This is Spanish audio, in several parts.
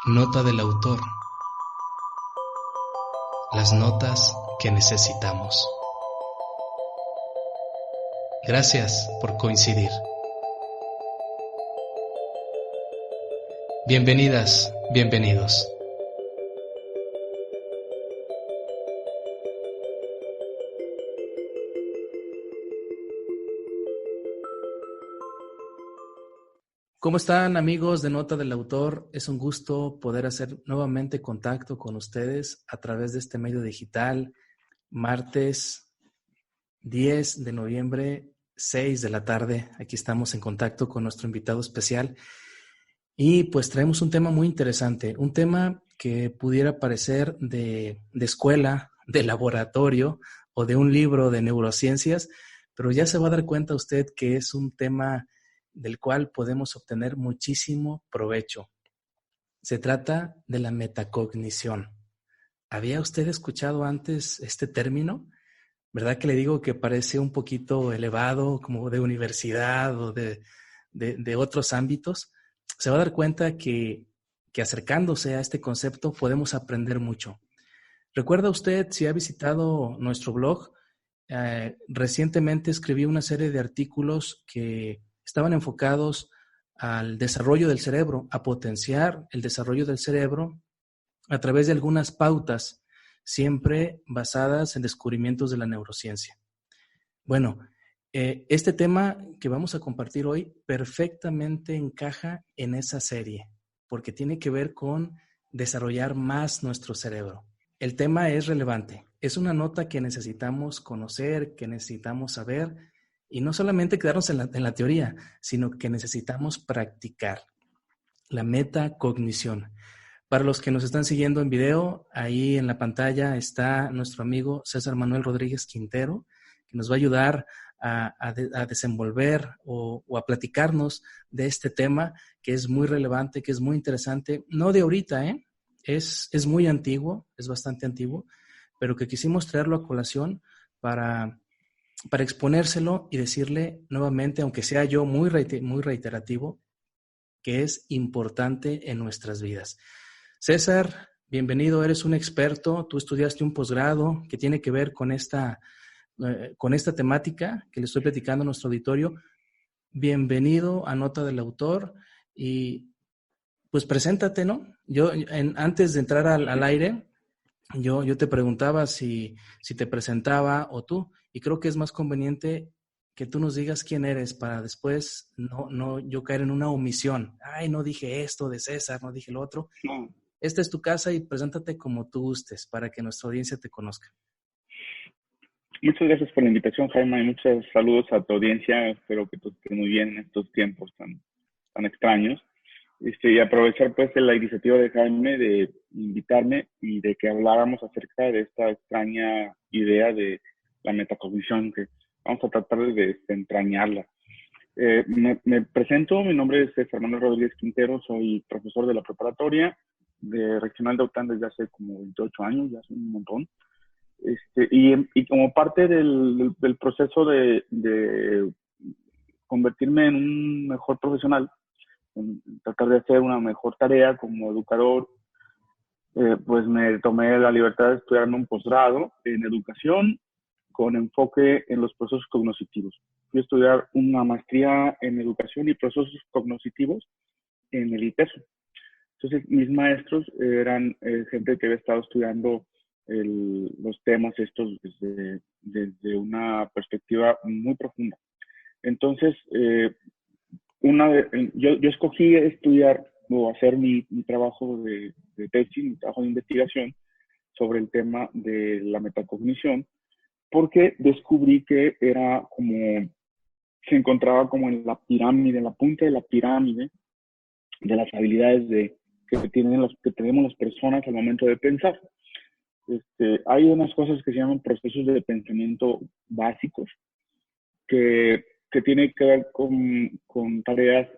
Nota del autor. Las notas que necesitamos. Gracias por coincidir. Bienvenidas, bienvenidos. ¿Cómo están, amigos de Nota del Autor? Es un gusto poder hacer nuevamente contacto con ustedes a través de este medio digital, martes 10 de noviembre, 6 de la tarde. Aquí estamos en contacto con nuestro invitado especial y pues traemos un tema muy interesante, un tema que pudiera parecer de escuela, de laboratorio o de un libro de neurociencias, pero ya se va a dar cuenta usted que es un tema del cual podemos obtener muchísimo provecho. Se trata de la metacognición. ¿Había usted escuchado antes este término? ¿Verdad que le digo que parece un poquito elevado, como de universidad o de otros ámbitos? Se va a dar cuenta que acercándose a este concepto podemos aprender mucho. ¿Recuerda usted si ha visitado nuestro blog? Recientemente escribí una serie de artículos que estaban enfocados al desarrollo del cerebro, a potenciar el desarrollo del cerebro a través de algunas pautas, siempre basadas en descubrimientos de la neurociencia. Bueno, este tema que vamos a compartir hoy perfectamente encaja en esa serie, porque tiene que ver con desarrollar más nuestro cerebro. El tema es relevante, es una nota que necesitamos conocer, que necesitamos saber, y no solamente quedarnos en la teoría, sino que necesitamos practicar la metacognición. Para los que nos están siguiendo en video, ahí en la pantalla está nuestro amigo César Manuel Rodríguez Quintero, que nos va a ayudar a desenvolver o a platicarnos de este tema que es muy relevante, que es muy interesante, no de ahorita, es muy antiguo, es bastante antiguo, pero que quisimos traerlo a colación para exponérselo y decirle nuevamente, aunque sea yo muy reiterativo, que es importante en nuestras vidas. César, bienvenido, eres un experto, tú estudiaste un posgrado que tiene que ver con esta temática que le estoy platicando a nuestro auditorio. Bienvenido a Nota del Autor y pues preséntate, ¿no? Antes de entrar al aire, yo te preguntaba si te presentaba o tú, y creo que es más conveniente que tú nos digas quién eres para después no yo caer en una omisión. Ay, no dije esto de César, no dije lo otro. No. Esta es tu casa y preséntate como tú gustes para que nuestra audiencia te conozca. Muchas gracias por la invitación, Jaime, y muchos saludos a tu audiencia. Espero que tú estés muy bien en estos tiempos tan extraños. Y aprovechar pues la iniciativa de Jaime de invitarme y de que habláramos acerca de esta extraña idea de la metacognición, que vamos a tratar de desentrañarla. Me presento, mi nombre es César Manuel Rodríguez Quintero, soy profesor de la preparatoria de Regional de Aután desde hace como 28 años, ya hace un montón. Y como parte del proceso de convertirme en un mejor profesional, en tratar de hacer una mejor tarea como educador, pues me tomé la libertad de estudiarme un posgrado en educación con enfoque en los procesos cognitivos. Fui a estudiar una maestría en educación y procesos cognitivos en el ITESO. Entonces, mis maestros eran gente que había estado estudiando los temas estos desde una perspectiva muy profunda. Entonces, yo escogí estudiar o hacer mi trabajo de tesis, mi trabajo de investigación sobre el tema de la metacognición, porque descubrí que se encontraba como en la pirámide, en la punta de la pirámide de las habilidades que tenemos las personas al momento de pensar. Hay unas cosas que se llaman procesos de pensamiento básicos que tienen que ver con tareas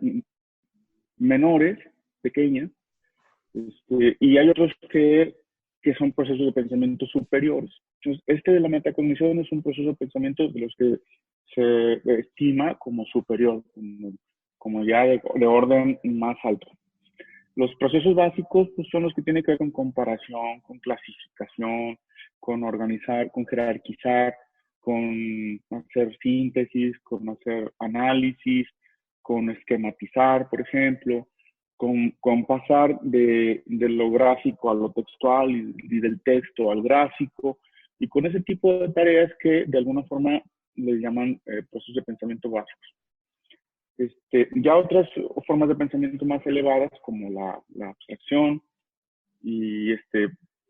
menores, pequeñas, y hay otros que son procesos de pensamiento superiores. Entonces, de la metacognición es un proceso de pensamiento de los que se estima como superior, como ya de orden más alto. Los procesos básicos pues, son los que tienen que ver con comparación, con clasificación, con organizar, con jerarquizar, con hacer síntesis, con hacer análisis, con esquematizar, por ejemplo, con pasar de lo gráfico a lo textual y del texto al gráfico, y con ese tipo de tareas que de alguna forma les llaman procesos de pensamiento básicos. Ya otras formas de pensamiento más elevadas, como la abstracción, y,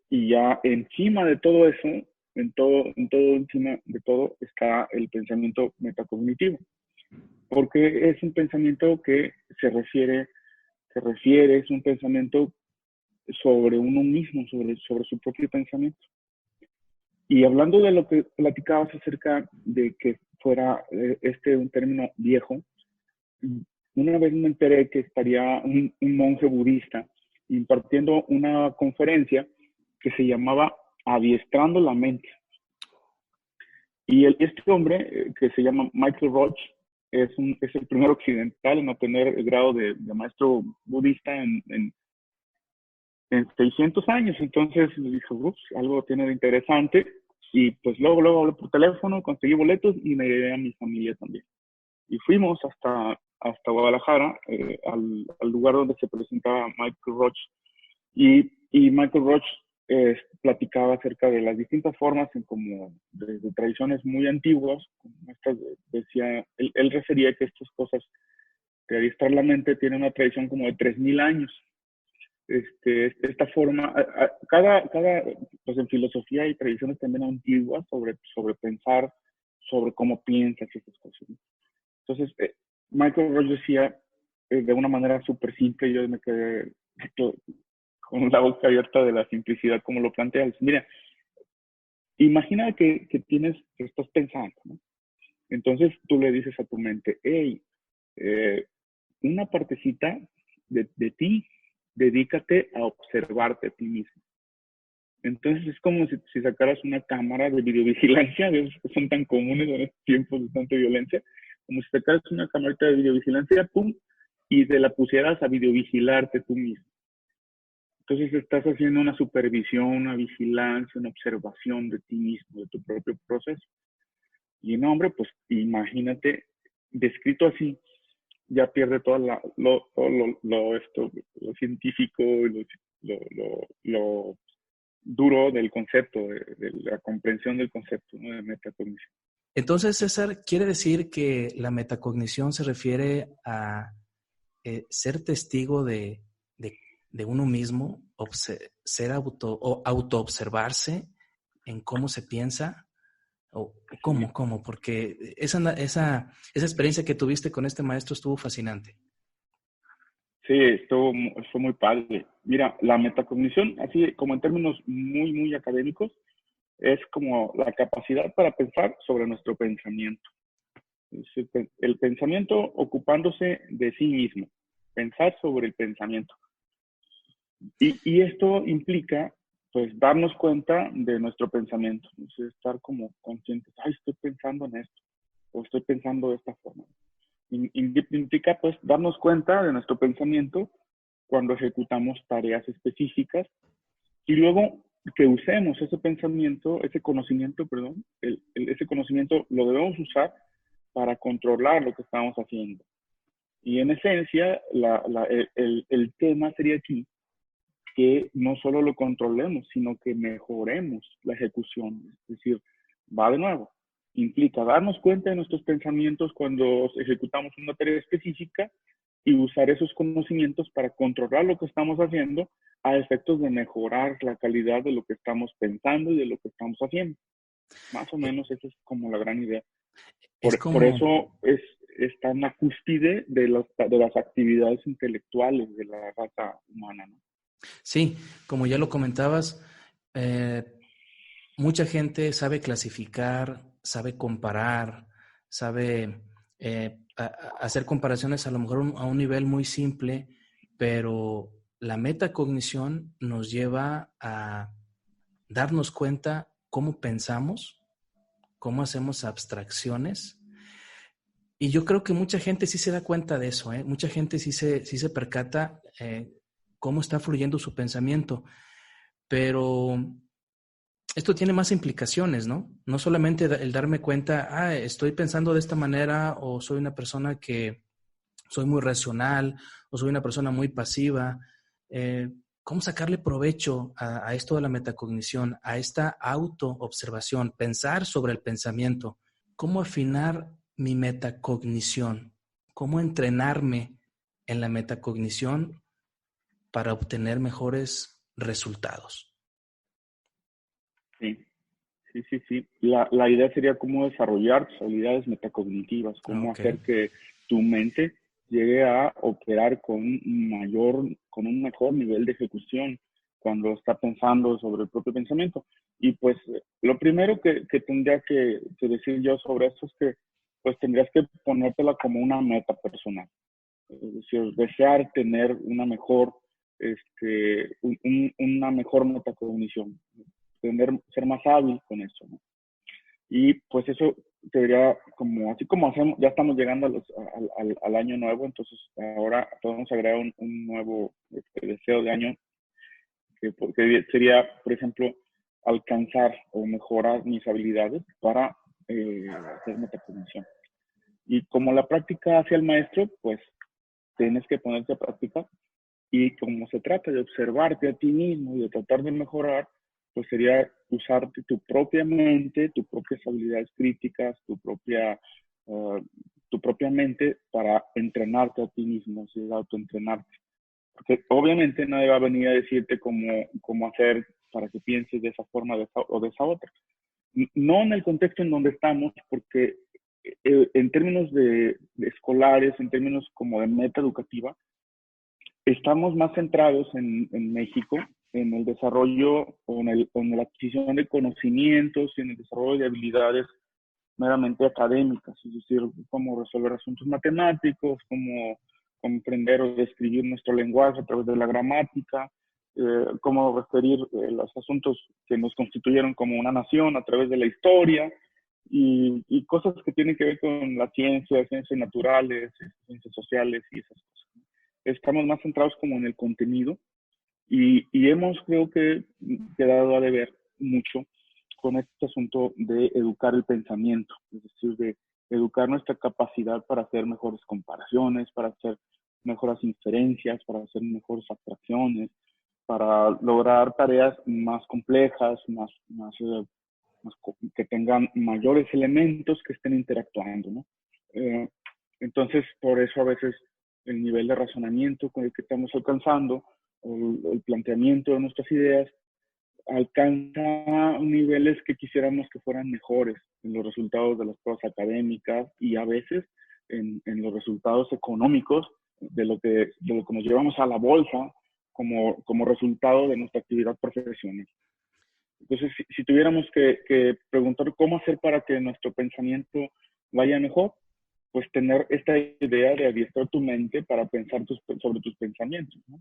y ya encima de todo eso, encima de todo, está el pensamiento metacognitivo, porque es un pensamiento que es un pensamiento sobre uno mismo, sobre su propio pensamiento. Y hablando de lo que platicabas acerca de que fuera un término viejo, una vez me enteré que estaría un monje budista impartiendo una conferencia que se llamaba Adiestrando la mente. Y este hombre, que se llama Michael Roach, es el primer occidental en obtener el grado de maestro budista en 600 años. Entonces dije, ups, algo tiene de interesante. Y pues luego hablé por teléfono, conseguí boletos y me llevé a mi familia también. Y fuimos hasta Guadalajara, al lugar donde se presentaba Michael Roach. Y Michael Roach platicaba acerca de las distintas formas como de tradiciones muy antiguas, como estas, decía, él refería que estas cosas de adiestrar la mente tienen una tradición como de 3,000 años. Esta forma, pues en filosofía hay tradiciones también antiguas sobre pensar, sobre cómo piensas y esas cosas, ¿no? Entonces, Michael Roach decía de una manera súper simple, yo me quedé con la boca abierta de la simplicidad como lo planteas. Mira, imagina que estás pensando, ¿no? Entonces tú le dices a tu mente, hey, una partecita de ti, dedícate a observarte a ti mismo. Entonces es como si sacaras una cámara de videovigilancia, de esos que son tan comunes en estos tiempos de tanta violencia, como si sacaras una camarita de videovigilancia, pum, y te la pusieras a videovigilarte tú mismo. Entonces estás haciendo una supervisión, una vigilancia, una observación de ti mismo, de tu propio proceso. Y no, hombre, pues imagínate, descrito así, ya pierde todo lo científico y lo duro del concepto, de la comprensión del concepto, ¿no? De metacognición. Entonces, César, ¿quiere decir que la metacognición se refiere a ser testigo de uno mismo, ser autoobservarse en cómo se piensa? ¿O cómo? Porque esa experiencia que tuviste con este maestro estuvo fascinante. Sí, fue muy padre. Mira, la metacognición, así como en términos muy, muy académicos, es como la capacidad para pensar sobre nuestro pensamiento. El pensamiento ocupándose de sí mismo, pensar sobre el pensamiento. Y esto implica, pues, darnos cuenta de nuestro pensamiento, estar como conscientes, ay, estoy pensando en esto, o estoy pensando de esta forma. Implica, pues, darnos cuenta de nuestro pensamiento cuando ejecutamos tareas específicas y luego que usemos ese pensamiento, ese conocimiento, perdón, ese conocimiento lo debemos usar para controlar lo que estamos haciendo. Y en esencia, el tema sería aquí que no solo lo controlemos, sino que mejoremos la ejecución. Es decir, va de nuevo, implica darnos cuenta de nuestros pensamientos cuando ejecutamos una tarea específica y usar esos conocimientos para controlar lo que estamos haciendo a efectos de mejorar la calidad de lo que estamos pensando y de lo que estamos haciendo. Más o menos esa es como la gran idea. Por eso está en la cúspide de las actividades intelectuales de la raza humana, ¿no? Sí, como ya lo comentabas, mucha gente sabe clasificar, sabe comparar, sabe hacer comparaciones a lo mejor a un nivel muy simple, pero la metacognición nos lleva a darnos cuenta cómo pensamos, cómo hacemos abstracciones. Y yo creo que mucha gente sí se da cuenta de eso, ¿eh? Mucha gente sí se percata cómo está fluyendo su pensamiento. Pero esto tiene más implicaciones, ¿no? No solamente el darme cuenta, estoy pensando de esta manera, o soy una persona que soy muy racional, o soy una persona muy pasiva. ¿Cómo sacarle provecho a esto de la metacognición, a esta autoobservación, pensar sobre el pensamiento? ¿Cómo afinar mi metacognición? ¿Cómo entrenarme en la metacognición para obtener mejores resultados? Sí, sí, sí, sí. La idea sería cómo desarrollar tus habilidades metacognitivas, cómo Ok. hacer que tu mente llegue a operar con un mejor nivel de ejecución cuando está pensando sobre el propio pensamiento. Y pues lo primero que tendría que decir yo sobre esto es que pues tendrías que ponértela como una meta personal. Es decir, desear tener una mejor, una mejor metacognición, ser más hábil con eso, ¿no? Y pues eso debería, como, así como hacemos, ya estamos llegando al año nuevo, entonces ahora podemos agregar un nuevo deseo de año, que sería, por ejemplo, alcanzar o mejorar mis habilidades para hacer metacognición. Y como la práctica hacia el maestro, pues tienes que ponerte a practicar. Y como se trata de observarte a ti mismo y de tratar de mejorar, pues sería usarte tu propia mente, tus propias habilidades críticas, tu propia mente para entrenarte a ti mismo, es decir, autoentrenarte. Porque obviamente nadie va a venir a decirte cómo hacer para que pienses de esa forma o de esa otra. No en el contexto en donde estamos, porque en términos de escolares, en términos como de meta educativa, estamos más centrados en México en el desarrollo o en la adquisición de conocimientos y en el desarrollo de habilidades meramente académicas, es decir, cómo resolver asuntos matemáticos, cómo comprender o describir nuestro lenguaje a través de la gramática, cómo referir los asuntos que nos constituyeron como una nación a través de la historia y cosas que tienen que ver con la ciencia, ciencias naturales, ciencias sociales y esas cosas. Estamos más centrados como en el contenido y hemos, creo que, quedado a deber mucho con este asunto de educar el pensamiento, es decir, de educar nuestra capacidad para hacer mejores comparaciones, para hacer mejores inferencias, para hacer mejores abstracciones, para lograr tareas más complejas, que tengan mayores elementos que estén interactuando, ¿no? Eh, entonces, por eso a veces el nivel de razonamiento con el que estamos alcanzando, el planteamiento de nuestras ideas, alcanza niveles que quisiéramos que fueran mejores en los resultados de las pruebas académicas y a veces en los resultados económicos de lo que nos llevamos a la bolsa como resultado de nuestra actividad profesional. Entonces, si tuviéramos que preguntar cómo hacer para que nuestro pensamiento vaya mejor, pues tener esta idea de adiestrar tu mente para pensar sobre tus pensamientos, ¿no?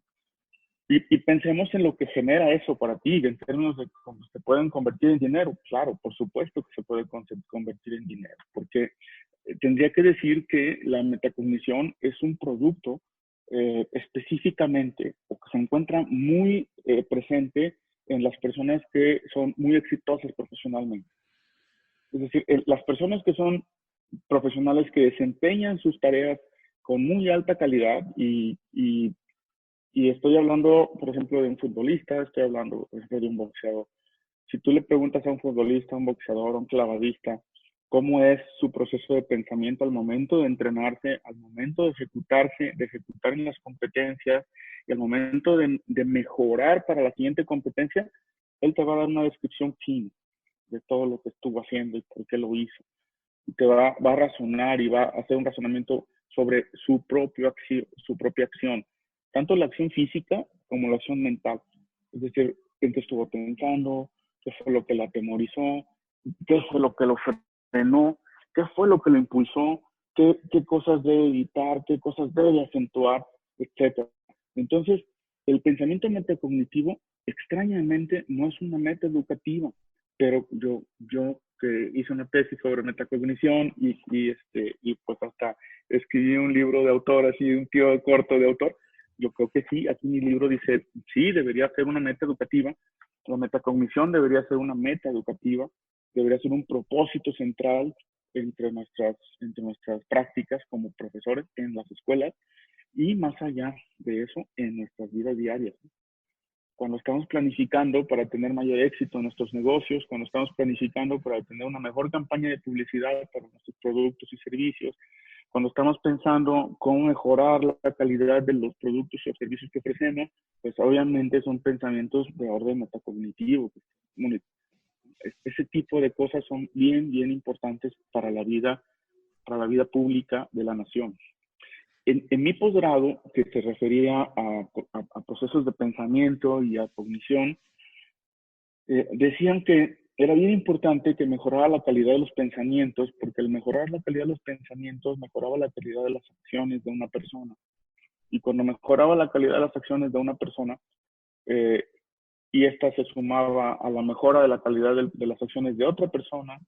Y pensemos en lo que genera eso para ti, en términos de cómo se pueden convertir en dinero. Claro, por supuesto que se puede convertir en dinero, porque tendría que decir que la metacognición es un producto específicamente o que se encuentra muy presente en las personas que son muy exitosas profesionalmente. Es decir, las personas que son profesionales que desempeñan sus tareas con muy alta calidad y estoy hablando, por ejemplo, de un futbolista, estoy hablando, por ejemplo, de un boxeador. Si tú le preguntas a un futbolista, a un boxeador, a un clavadista, cómo es su proceso de pensamiento al momento de entrenarse, al momento de ejecutar en las competencias y al momento de mejorar para la siguiente competencia, él te va a dar una descripción fina de todo lo que estuvo haciendo y por qué lo hizo. Y te va a razonar y va a hacer un razonamiento sobre su propia acción, tanto la acción física como la acción mental. Es decir, en qué estuvo pensando, qué fue lo que la atemorizó, qué fue lo que lo frenó, qué fue lo que lo impulsó, qué cosas debe evitar, qué cosas debe acentuar, etc. Entonces, el pensamiento metacognitivo, extrañamente, no es una meta educativa, pero yo que hice una tesis sobre metacognición y pues hasta escribí un libro de autor, así un tío corto de autor, yo creo que sí. Aquí mi libro dice, sí, debería ser una meta educativa. La metacognición debería ser una meta educativa, debería ser un propósito central entre nuestras prácticas como profesores en las escuelas y más allá de eso en nuestras vidas diarias. Cuando estamos planificando para tener mayor éxito en nuestros negocios, cuando estamos planificando para tener una mejor campaña de publicidad para nuestros productos y servicios, cuando estamos pensando cómo mejorar la calidad de los productos o servicios que ofrecemos, pues obviamente son pensamientos de orden metacognitivo. Ese tipo de cosas son bien, bien importantes para la vida pública de la nación. En mi posgrado, que se refería a procesos de pensamiento y a cognición, decían que era bien importante que mejorara la calidad de los pensamientos, porque al mejorar la calidad de los pensamientos, mejoraba la calidad de las acciones de una persona. Y cuando mejoraba la calidad de las acciones de una persona, eh, y esta se sumaba a la mejora de la calidad de las acciones de otra persona,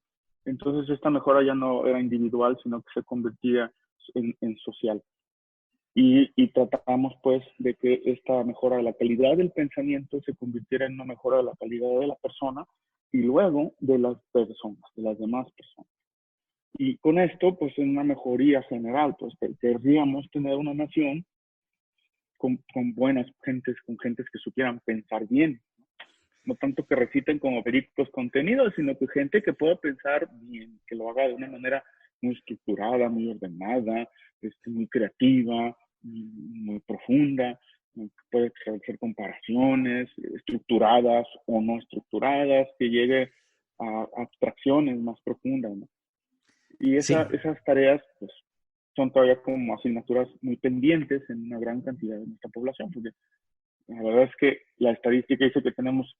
entonces esta mejora ya no era individual, sino que se convertía en social. Y tratamos pues de que esta mejora de la calidad del pensamiento se convirtiera en una mejora de la calidad de la persona y luego de las personas, de las demás personas. Y con esto, pues en una mejoría general, pues querríamos tener una nación con buenas gentes, con gentes que supieran pensar bien. No tanto que reciten como pericos contenidos, sino que gente que pueda pensar bien, que lo haga de una manera muy estructurada, muy ordenada, muy creativa, muy profunda, que puede hacer comparaciones estructuradas o no estructuradas, que llegue a abstracciones más profundas, ¿no? Y Sí, esas tareas, pues, son todavía como asignaturas muy pendientes en una gran cantidad de nuestra población, porque la verdad es que la estadística dice que tenemos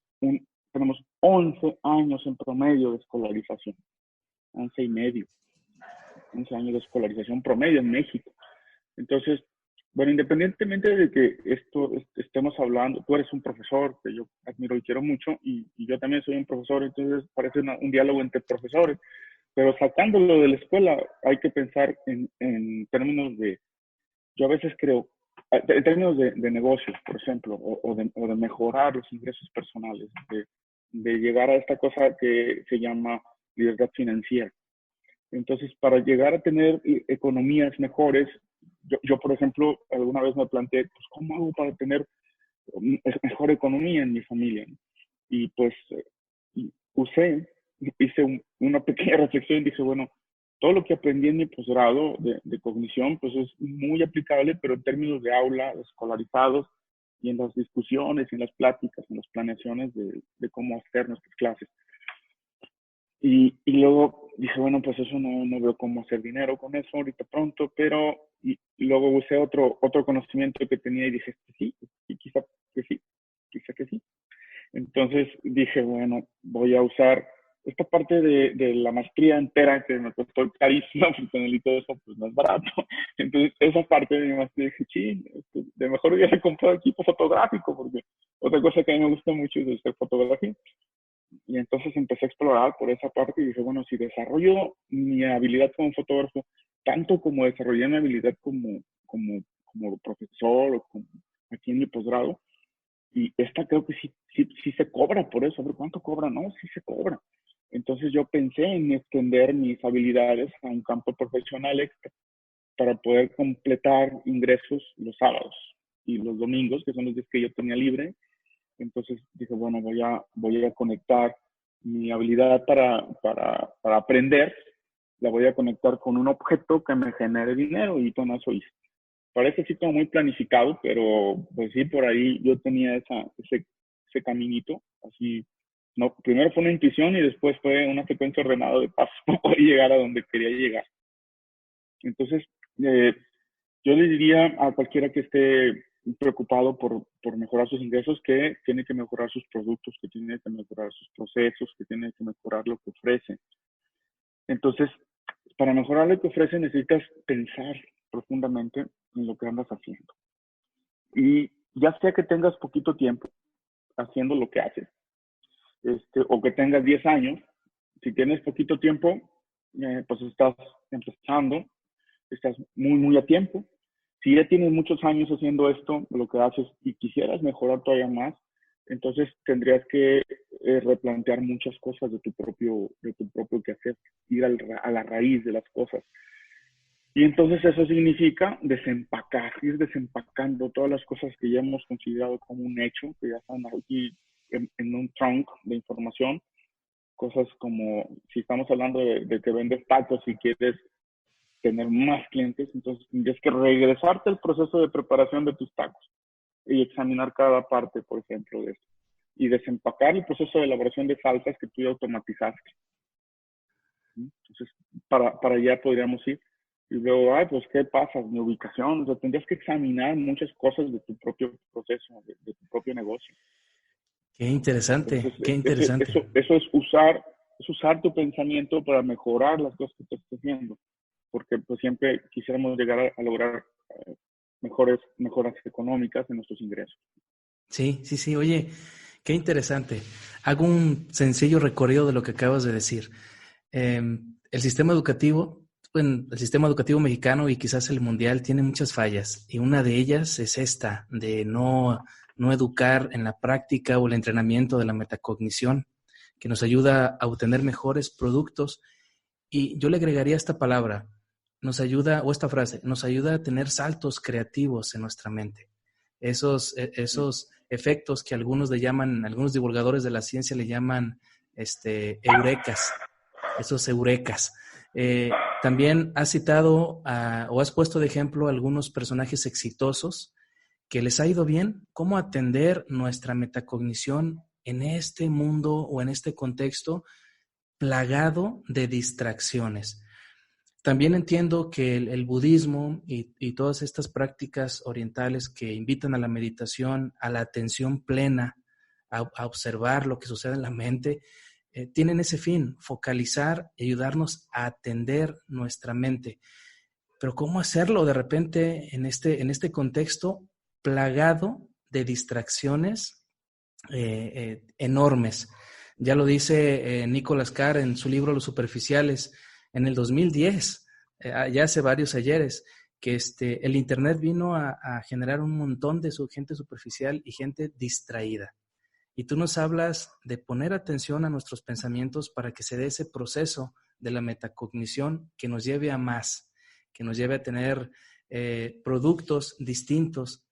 11 años en promedio de escolarización, 11 y medio, 11 años de escolarización promedio en México. Entonces, bueno, independientemente de que esto estemos hablando, tú eres un profesor que yo admiro y quiero mucho, y yo también soy un profesor, entonces parece un diálogo entre profesores, pero sacándolo de la escuela hay que pensar en términos de, yo a veces creo, en términos de negocios, por ejemplo, o de mejorar los ingresos personales, de llegar a esta cosa que se llama libertad financiera. Entonces, para llegar a tener economías mejores, yo, por ejemplo, alguna vez me planteé, pues, ¿cómo hago para tener mejor economía en mi familia? Y pues hice una pequeña reflexión y dije, bueno, todo lo que aprendí en mi posgrado de cognición, pues es muy aplicable, pero en términos de aula, de escolarizados, y en las discusiones, en las pláticas, en las planeaciones de cómo hacer nuestras clases. Y luego dije, bueno, pues eso no veo cómo hacer dinero con eso ahorita pronto, pero y luego usé otro conocimiento que tenía y dije, sí, y quizá que sí, quizá que sí. Entonces dije, bueno, voy a usar esta parte de la maestría entera que me costó carísimo, porque y todo eso pues no es barato. Entonces esa parte de mi maestría dije, sí, de mejor hubiera comprado equipo fotográfico, porque otra cosa que a mí me gusta mucho es hacer fotografía. Y entonces empecé a explorar por esa parte y dije, bueno, si desarrollo mi habilidad como fotógrafo, tanto como desarrollé mi habilidad como profesor o como aquí en mi posgrado, y esta creo que sí se cobra por eso. A ver, ¿cuánto cobra? No, sí se cobra. Entonces yo pensé en extender mis habilidades a un campo profesional extra para poder completar ingresos los sábados y los domingos, que son los días que yo tenía libre. Entonces dije, bueno, voy a conectar mi habilidad para aprender, la voy a conectar con un objeto que me genere dinero y con eso hice. Parece así como muy planificado, pero pues sí, por ahí yo tenía ese caminito, así, no, primero fue una intuición y después fue una secuencia ordenada de pasos para poder llegar a donde quería llegar. Entonces, eh, yo le diría a cualquiera que esté preocupado por mejorar sus ingresos que tiene que mejorar sus productos, que tiene que mejorar sus procesos, que tiene que mejorar lo que ofrece. Entonces, para mejorar lo que ofrece necesitas pensar profundamente en lo que andas haciendo. Y ya sea que tengas poquito tiempo haciendo lo que haces, o que tengas 10 años, si tienes poquito tiempo, pues estás empezando, estás muy, muy a tiempo. Si ya tienes muchos años haciendo esto, lo que haces y quisieras mejorar todavía más, entonces tendrías que replantear muchas cosas de tu propio quehacer, ir a la raíz de las cosas. Y entonces eso significa desempacar, ir desempacando todas las cosas que ya hemos considerado como un hecho, que ya están aquí en un trunk de información. Cosas como, si estamos hablando de que vendes tacos y quieres tener más clientes, entonces tendrías que regresarte al proceso de preparación de tus tacos y examinar cada parte, por ejemplo, de esto. Y desempacar el proceso de elaboración de salsas que tú ya automatizaste. Entonces, para allá podríamos ir. Y luego, pues, ¿qué pasa? Mi ubicación. O sea, tendrías que examinar muchas cosas de tu propio proceso, de tu propio negocio. Qué interesante, Entonces, qué interesante. eso es usar tu pensamiento para mejorar las cosas que estás haciendo. Porque pues siempre quisiéramos llegar a lograr mejoras económicas en nuestros ingresos. Sí, sí, sí. Oye, qué interesante. Hago un sencillo recorrido de lo que acabas de decir. El sistema educativo, bueno, el sistema educativo mexicano y quizás el mundial tiene muchas fallas y una de ellas es esta, de no educar en la práctica o el entrenamiento de la metacognición, que nos ayuda a obtener mejores productos. Y yo le agregaría esta palabra, nos ayuda, o esta frase, nos ayuda a tener saltos creativos en nuestra mente. Esos efectos que algunos divulgadores de la ciencia le llaman eurekas, esos eurekas. También has citado o has puesto de ejemplo algunos personajes exitosos que les ha ido bien, cómo atender nuestra metacognición en este mundo o en este contexto plagado de distracciones. También entiendo que el budismo y todas estas prácticas orientales que invitan a la meditación, a la atención plena, a observar lo que sucede en la mente, tienen ese fin, focalizar y ayudarnos a atender nuestra mente. Pero ¿cómo hacerlo de repente en este contexto plagado de distracciones enormes? Ya lo dice Nicholas Carr en su libro Los Superficiales en el 2010, ya hace varios ayeres, que el Internet vino a generar un montón de gente superficial y gente distraída. Y tú nos hablas de poner atención a nuestros pensamientos para que se dé ese proceso de la metacognición que nos lleve a más, que nos lleve a tener productos distintos,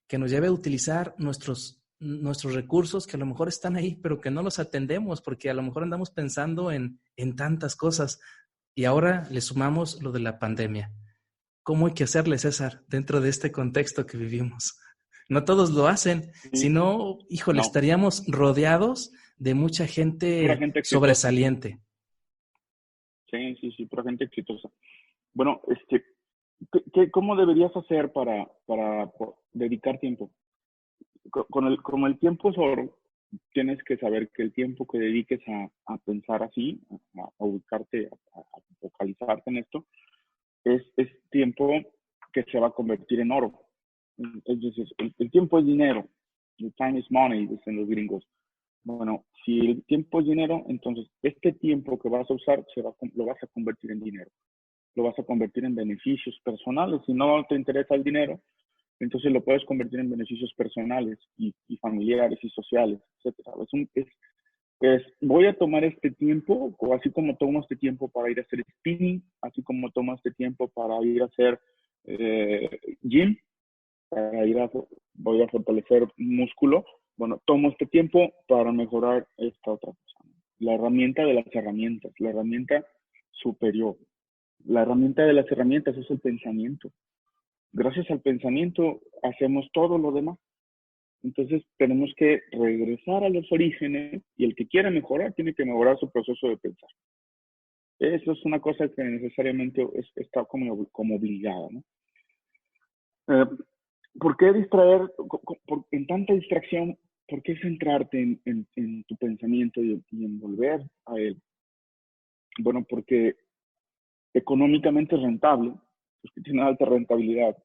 que nos lleve a utilizar nuestros recursos que a lo mejor están ahí, pero que no los atendemos porque a lo mejor andamos pensando en tantas cosas. Y ahora le sumamos lo de la pandemia. ¿Cómo hay que hacerle, César, dentro de este contexto que vivimos? No todos lo hacen, Sí, sino, híjole, no, estaríamos rodeados de mucha pura gente gente exitosa. sobresaliente. Sí, sí, sí, pura gente exitosa. Bueno, ¿cómo deberías hacer para dedicar tiempo? Como el tiempo es oro, tienes que saber que el tiempo que dediques a pensar así, a ubicarte, a focalizarte en esto, es tiempo que se va a convertir en oro. Entonces, el tiempo es dinero. The time is money, dicen los gringos. Bueno, si el tiempo es dinero, entonces este tiempo que vas a usar lo vas a convertir en dinero. Lo vas a convertir en beneficios personales. Si no te interesa el dinero, entonces lo puedes convertir en beneficios personales y familiares y sociales, etcétera. Voy a tomar este tiempo, o así como tomo este tiempo para ir a hacer spinning, así como tomo este tiempo para ir a hacer gym, voy a fortalecer músculo. Bueno, tomo este tiempo para mejorar esta otra cosa. La herramienta de las herramientas, la herramienta superior. La herramienta de las herramientas es el pensamiento. Gracias al pensamiento hacemos todo lo demás. Entonces tenemos que regresar a los orígenes y el que quiera mejorar tiene que mejorar su proceso de pensar. Eso es una cosa que necesariamente está como obligada, ¿no? Eh, ¿Por qué distraer, en tanta distracción, por qué centrarte en tu pensamiento y en volver a él? Bueno, porque económicamente es rentable, porque tiene alta rentabilidad,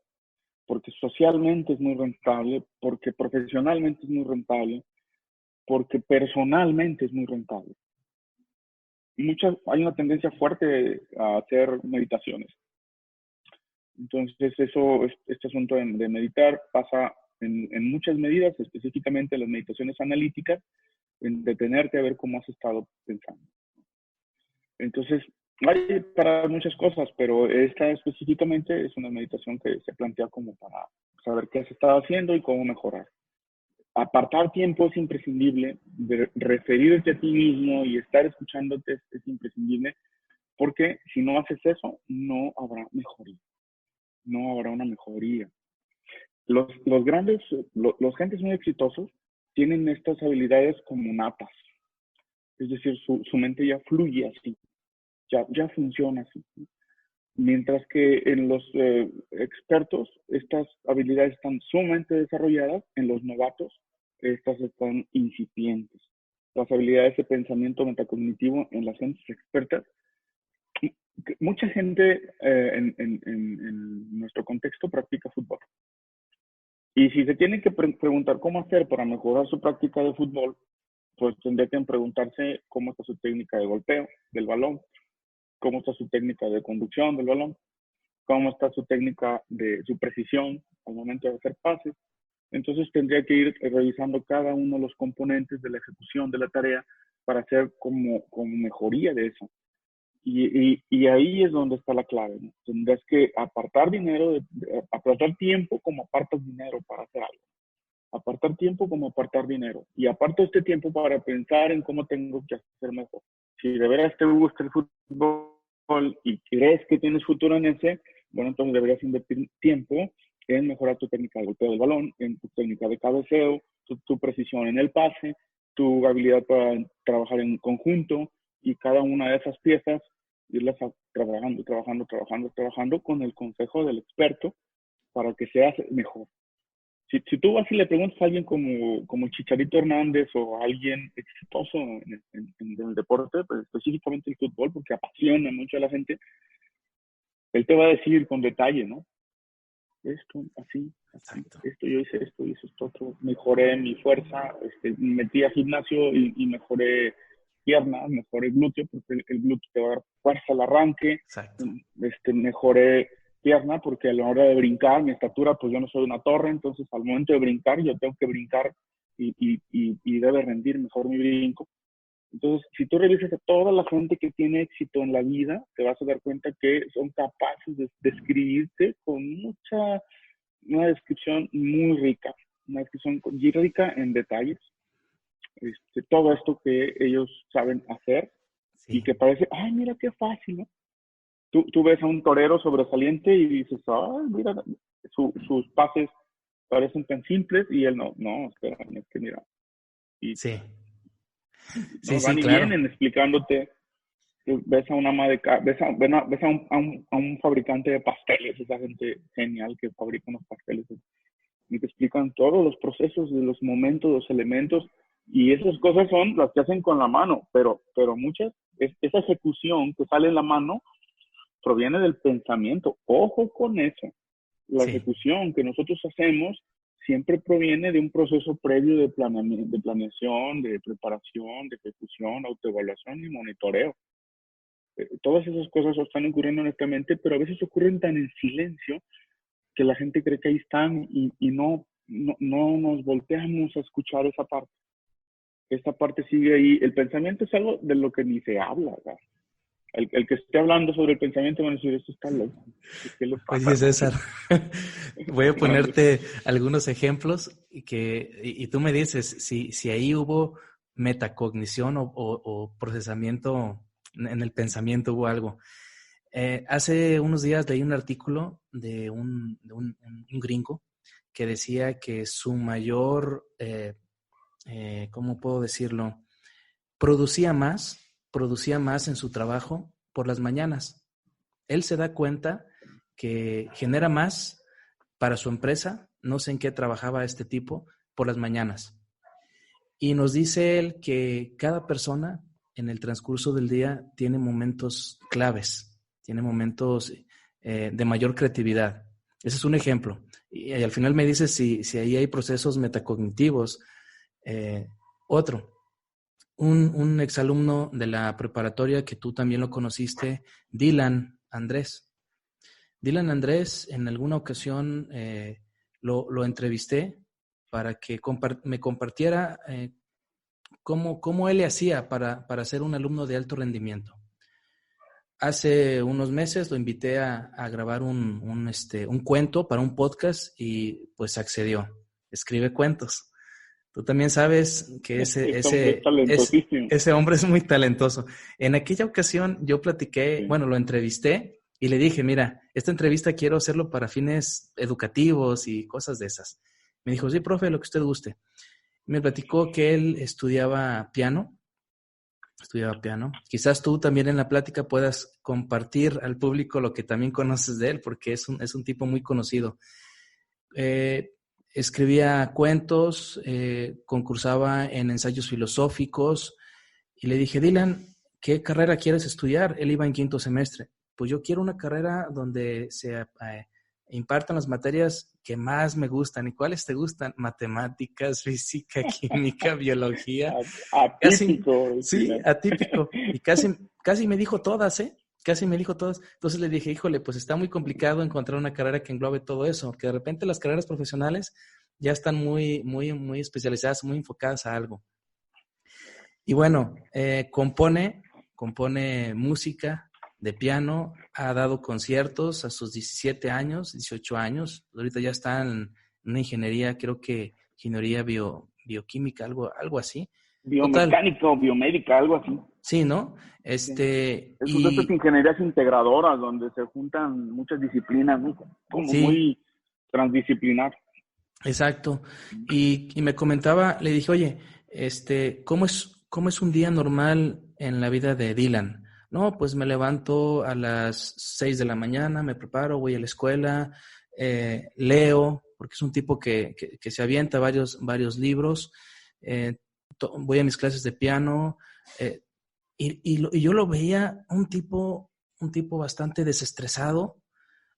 porque socialmente es muy rentable, porque profesionalmente es muy rentable, porque personalmente es muy rentable. Hay una tendencia fuerte a hacer meditaciones. Entonces, este asunto de meditar pasa en muchas medidas, específicamente las meditaciones analíticas, en detenerte a ver cómo has estado pensando. Entonces, hay para muchas cosas, pero esta específicamente es una meditación que se plantea como para saber qué has estado haciendo y cómo mejorar. Apartar tiempo es imprescindible, referirte a ti mismo y estar escuchándote es imprescindible, porque si no haces eso, no habrá mejoría. No habrá una mejoría. Los gentes muy exitosos tienen estas habilidades como natas. Es decir, su mente ya fluye así, ya funciona así. Mientras que en los expertos, estas habilidades están sumamente desarrolladas, en los novatos, estas están incipientes. Las habilidades de pensamiento metacognitivo en las gentes expertas, mucha gente en nuestro contexto practica fútbol. Y si se tienen que preguntar cómo hacer para mejorar su práctica de fútbol, pues tendría que preguntarse cómo está su técnica de golpeo del balón, cómo está su técnica de conducción del balón, cómo está su técnica de su precisión al momento de hacer pases. Entonces tendría que ir revisando cada uno de los componentes de la ejecución de la tarea para hacer como mejoría de eso. Y ahí es donde está la clave, ¿no? Tendrás que apartar dinero, apartar tiempo como apartas dinero para hacer algo. Apartar tiempo como apartar dinero. Y aparto este tiempo para pensar en cómo tengo que hacer mejor. Si de veras te gusta el fútbol y crees que tienes futuro en ese, bueno, entonces deberías invertir tiempo en mejorar tu técnica de golpeo del balón, en tu técnica de cabeceo, tu precisión en el pase, tu habilidad para trabajar en conjunto, y cada una de esas piezas irlas trabajando con el consejo del experto para que seas mejor. Si tú vas y le preguntas a alguien como Chicharito Hernández o a alguien exitoso en el deporte, pues específicamente el fútbol, porque apasiona mucho a la gente, él te va a decir con detalle, ¿no? Esto, así, esto, yo hice esto, otro, mejoré mi fuerza, me metí a gimnasio y mejoré piernas, mejoré glúteo, porque el glúteo te va a dar fuerza al arranque, mejoré pierna, porque a la hora de brincar, mi estatura, pues yo no soy una torre, entonces al momento de brincar, yo tengo que brincar y debe rendir mejor mi brinco. Entonces, si tú revisas a toda la gente que tiene éxito en la vida, te vas a dar cuenta que son capaces de describirte con una descripción muy rica, una descripción rica en detalles. Todo esto que ellos saben hacer, sí, y que parece, ay, mira qué fácil, ¿no? Tú ves a un torero sobresaliente y dices, ay, mira, sus pases parecen tan simples, y él no, espera, es que mira. Y, sí. Sí, van y claro, vienen explicándote. Ves a una ama de ves a un fabricante de pasteles, esa gente genial que fabrica unos pasteles, y te explican todos los procesos, de los momentos, los elementos, y esas cosas son las que hacen con la mano, pero muchas, esa ejecución que sale en la mano proviene del pensamiento. Ojo con eso. La ejecución que nosotros hacemos siempre proviene de un proceso previo de planeación, de preparación, de ejecución, autoevaluación y monitoreo. Todas esas cosas están ocurriendo honestamente, pero a veces ocurren tan en silencio que la gente cree que ahí están y no nos volteamos a escuchar esa parte. Esta parte sigue ahí. El pensamiento es algo de lo que ni se habla, ¿verdad? El que esté hablando sobre el pensamiento va a decir, esto está loco. ¿Qué le pasa? Oye, César, voy a ponerte algunos ejemplos y tú me dices si ahí hubo metacognición o procesamiento en el pensamiento, hubo algo. Hace unos días leí un artículo de un gringo que decía que su mayor, ¿cómo puedo decirlo? Producía más en su trabajo por las mañanas. Él se da cuenta que genera más para su empresa, no sé en qué trabajaba este tipo, por las mañanas. Y nos dice él que cada persona en el transcurso del día tiene momentos claves, tiene momentos de mayor creatividad. Ese es un ejemplo. Y al final me dice si ahí hay procesos metacognitivos. Otro. Un exalumno de la preparatoria que tú también lo conociste, Dylan Andrés. Dylan Andrés, en alguna ocasión lo entrevisté para que me compartiera cómo él le hacía para ser un alumno de alto rendimiento. Hace unos meses lo invité a grabar un cuento para un podcast y pues accedió. Escribe cuentos. Tú también sabes que Es talentosísimo. ese hombre es muy talentoso. En aquella ocasión yo platiqué, Sí. bueno, lo entrevisté y le dije, mira, esta entrevista quiero hacerlo para fines educativos y cosas de esas. Me dijo, sí, profe, lo que usted guste. Me platicó que él estudiaba piano. Quizás tú también en la plática puedas compartir al público lo que también conoces de él, porque es un tipo muy conocido. Escribía cuentos, concursaba en ensayos filosóficos y le dije, Dylan, ¿qué carrera quieres estudiar? Él iba en 5º semestre. Pues yo quiero una carrera donde se impartan las materias que más me gustan. ¿Y cuáles te gustan? Matemáticas, física, química, biología. Atípico. Sí, atípico. Y casi me dijo todas, ¿eh? Casi me dijo todas. Entonces le dije, híjole, pues está muy complicado encontrar una carrera que englobe todo eso, que de repente las carreras profesionales ya están muy, muy, muy especializadas, muy enfocadas a algo. Y bueno, compone música de piano, ha dado conciertos a sus 17 años, 18 años. Ahorita ya está en una ingeniería, creo que ingeniería bioquímica, algo así. Total, Biomecánica o biomédica, algo así. sí, ¿no? Sí. Es de estas Y ingenierías integradoras donde se juntan muchas disciplinas, ¿no? Como sí, muy transdisciplinar. exacto. Y me comentaba, le dije, oye, ¿cómo es un día normal en la vida de Dylan? No, pues me levanto a las 6 de la mañana, me preparo, voy a la escuela, leo, porque es un tipo que se avienta varios libros, eh, voy a mis clases de piano, y yo lo veía un tipo bastante desestresado,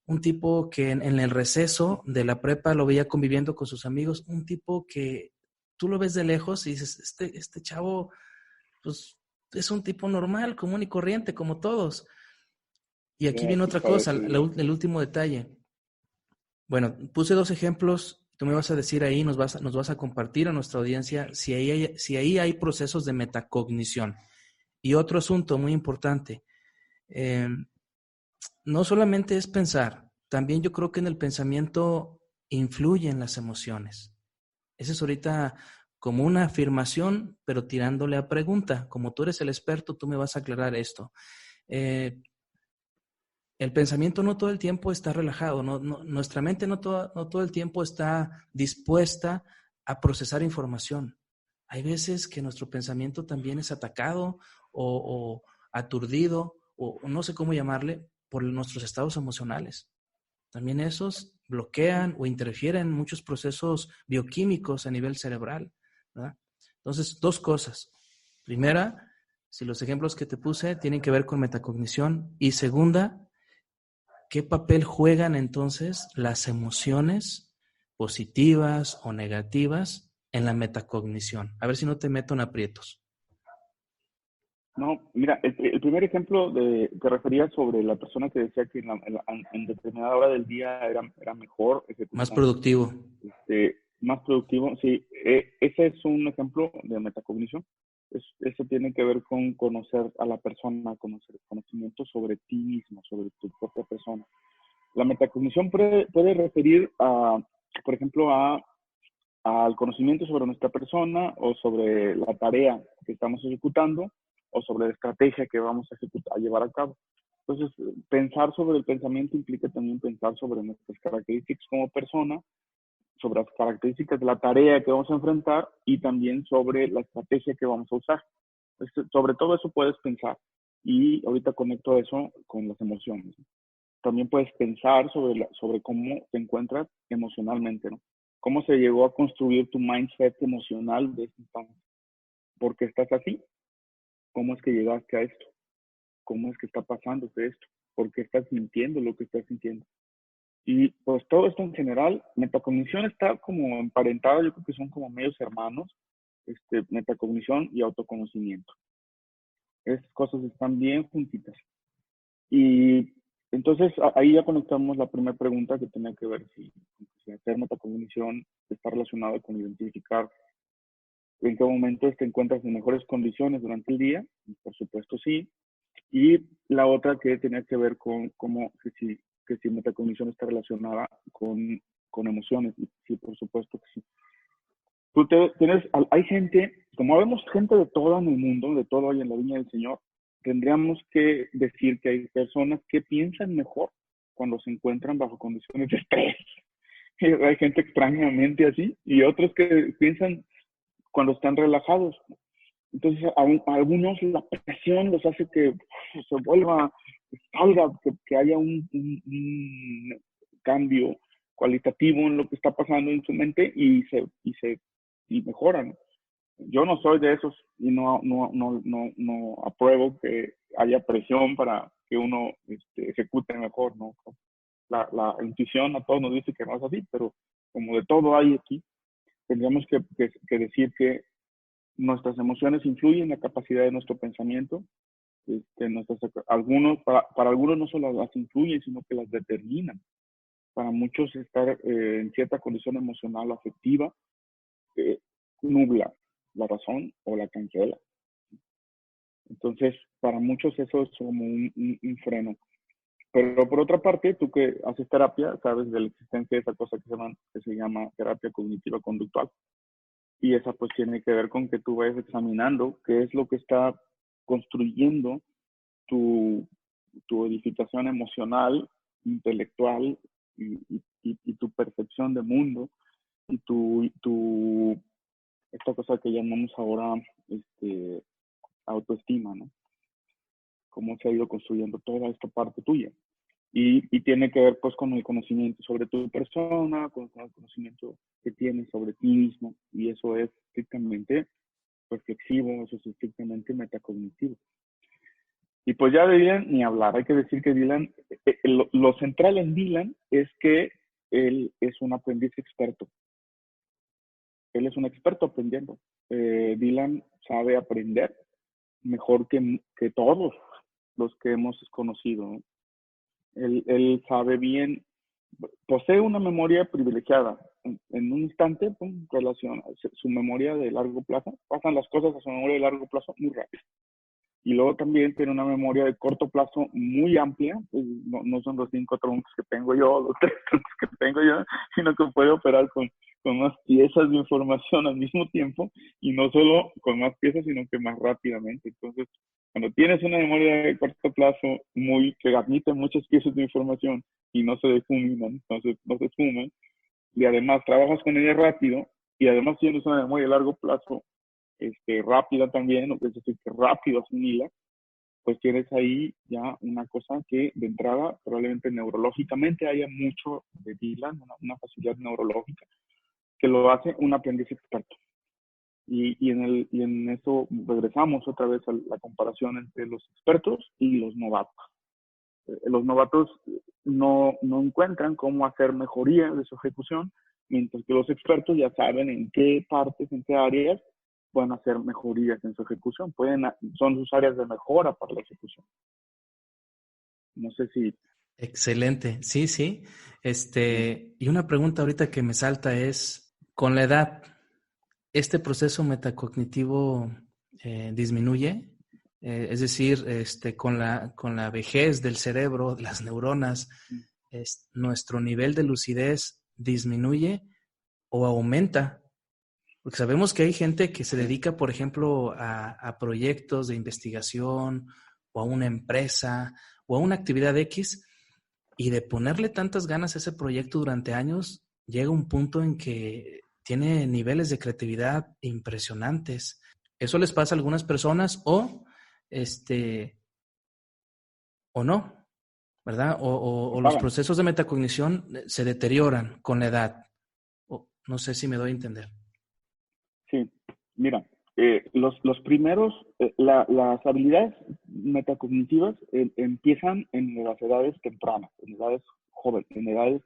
un tipo que en el receso de la prepa lo veía conviviendo con sus amigos, un tipo que tú lo ves de lejos y dices, este chavo, pues es un tipo normal, común y corriente, como todos. Y aquí viene Así otra cosa, parece bien. el último detalle. Bueno, puse 2 ejemplos, tú me vas a decir ahí, nos vas a compartir a nuestra audiencia si ahí hay procesos de metacognición. Y otro asunto muy importante, eh, no solamente es pensar, también yo creo que en el pensamiento influyen las emociones. Esa es ahorita como una afirmación, pero tirándole a pregunta. Como tú eres el experto, tú me vas a aclarar esto. Eh, el pensamiento no todo el tiempo está relajado, nuestra mente no todo el tiempo está dispuesta a procesar información. Hay veces que nuestro pensamiento también es atacado o aturdido, o no sé cómo llamarle, por nuestros estados emocionales. También esos bloquean o interfieren en muchos procesos bioquímicos a nivel cerebral, ¿verdad? Entonces, 2 cosas. Primera, si los ejemplos que te puse tienen que ver con metacognición. Y segunda, ¿qué papel juegan entonces las emociones positivas o negativas en la metacognición? A ver si no te meto en aprietos. No, mira, el primer ejemplo te refería sobre la persona que decía que en determinada hora del día era mejor Más ejecutando, productivo. más productivo. Sí, ese es un ejemplo de metacognición. Eso tiene que ver con conocer a la persona, conocer conocimiento sobre ti mismo, sobre tu propia persona. La metacognición puede referir por ejemplo, al conocimiento sobre nuestra persona o sobre la tarea que estamos ejecutando o sobre la estrategia que vamos a llevar a cabo. Entonces, pensar sobre el pensamiento implica también pensar sobre nuestras características como persona, sobre las características de la tarea que vamos a enfrentar y también sobre la estrategia que vamos a usar. Sobre todo eso puedes pensar y ahorita conecto eso con las emociones. También puedes pensar sobre cómo te encuentras emocionalmente, ¿no? Cómo se llegó a construir tu mindset emocional de este instante. ¿Por qué estás así? ¿Cómo es que llegaste a esto? ¿Cómo es que está pasándote esto? ¿Por qué estás sintiendo lo que estás sintiendo? Y pues todo esto en general, metacognición está como emparentada, yo creo que son como medios hermanos, metacognición y autoconocimiento. Esas cosas están bien juntitas. Y Entonces, ahí ya conectamos la primera pregunta que tenía que ver si hacer metacognición está relacionado con identificar en qué momento te encuentras en mejores condiciones durante el día. Por supuesto, sí. Y la otra que tenía que ver con cómo, que si metacognición está relacionada con emociones. Y sí, por supuesto que sí. Hay gente, como vemos gente de todo en el mundo, de todo hay en la viña del Señor, tendríamos que decir que hay personas que piensan mejor cuando se encuentran bajo condiciones de estrés. Hay gente extrañamente así y otros que piensan cuando están relajados. Entonces, a algunos la presión los hace que se vuelva, salga, que haya un cambio cualitativo en lo que está pasando en su mente y mejoran. Yo no soy de esos y no apruebo que haya presión para que uno ejecute mejor, ¿no? La intuición a todos nos dice que no es así, pero como de todo hay aquí, tendríamos que decir que nuestras emociones influyen en la capacidad de nuestro pensamiento. Para algunos no solo las influyen, sino que las determinan. Para muchos estar en cierta condición emocional o afectiva eh, nubla la razón o la cancela. Entonces, para muchos eso es como un freno. Pero por otra parte, tú que haces terapia, sabes de la existencia de esa cosa que se llama terapia cognitiva conductual. Y esa pues tiene que ver con que tú vayas examinando qué es lo que está construyendo tu, tu edificación emocional, intelectual y tu percepción de mundo y esta cosa que llamamos ahora autoestima, ¿no? Cómo se ha ido construyendo toda esta parte tuya. Y tiene que ver pues con el conocimiento sobre tu persona, con el conocimiento que tienes sobre ti mismo, y eso es estrictamente reflexivo, eso es estrictamente metacognitivo. Y pues ya de Dylan ni hablar, hay que decir que Dylan, lo central en Dylan es que él es un aprendiz experto, él es un experto aprendiendo. Dylan sabe aprender mejor que todos los que hemos conocido, ¿no? Él sabe bien, posee una memoria privilegiada. En un instante, pum, relaciona su memoria de largo plazo, pasan las cosas a su memoria de largo plazo muy rápido. Y luego también tiene una memoria de corto plazo muy amplia, pues no son los 5 troncos que tengo yo, los 3 troncos que tengo yo, sino que puede operar con más piezas de información al mismo tiempo, y no solo con más piezas, sino que más rápidamente. Entonces, cuando tienes una memoria de corto plazo que admite muchas piezas de información y no se difuminan, no se esfuman, y además trabajas con ella rápido, y además tienes una memoria de largo plazo rápida también, es decir, que rápido asimila, pues tienes ahí ya una cosa que de entrada probablemente neurológicamente haya mucho de Dylan, una facilidad neurológica, que lo hace un aprendiz experto. Y en eso regresamos otra vez a la comparación entre los expertos y los novatos. Los novatos no encuentran cómo hacer mejoría de su ejecución, mientras que los expertos ya saben en qué partes, en qué áreas pueden hacer mejorías en su ejecución. Son sus áreas de mejora para la ejecución. No sé si... Excelente, sí, sí. Y una pregunta ahorita que me salta es, con la edad, ¿este proceso metacognitivo disminuye? Es decir, con la vejez del cerebro, de las neuronas, ¿nuestro nivel de lucidez disminuye o aumenta? Porque sabemos que hay gente que se dedica, por ejemplo, a proyectos de investigación o a una empresa o a una actividad X, y de ponerle tantas ganas a ese proyecto durante años, llega un punto en que tiene niveles de creatividad impresionantes. Eso les pasa a algunas personas o no, ¿verdad? O los procesos de metacognición se deterioran con la edad. No sé si me doy a entender. Sí, mira, los primeros, las habilidades metacognitivas empiezan en las edades tempranas, en edades jóvenes, en edades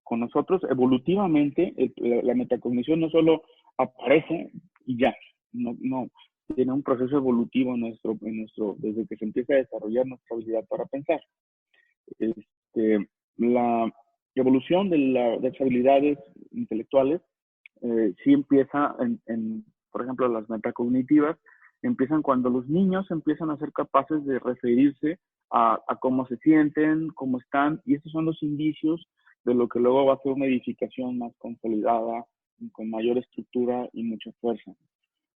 con nosotros evolutivamente. La metacognición no solo aparece y ya, no tiene un proceso evolutivo desde que se empieza a desarrollar nuestra habilidad para pensar. La evolución de las habilidades intelectuales sí empieza por ejemplo, las metacognitivas, empiezan cuando los niños empiezan a ser capaces de referirse a cómo se sienten, cómo están, y estos son los indicios de lo que luego va a ser una edificación más consolidada, con mayor estructura y mucha fuerza.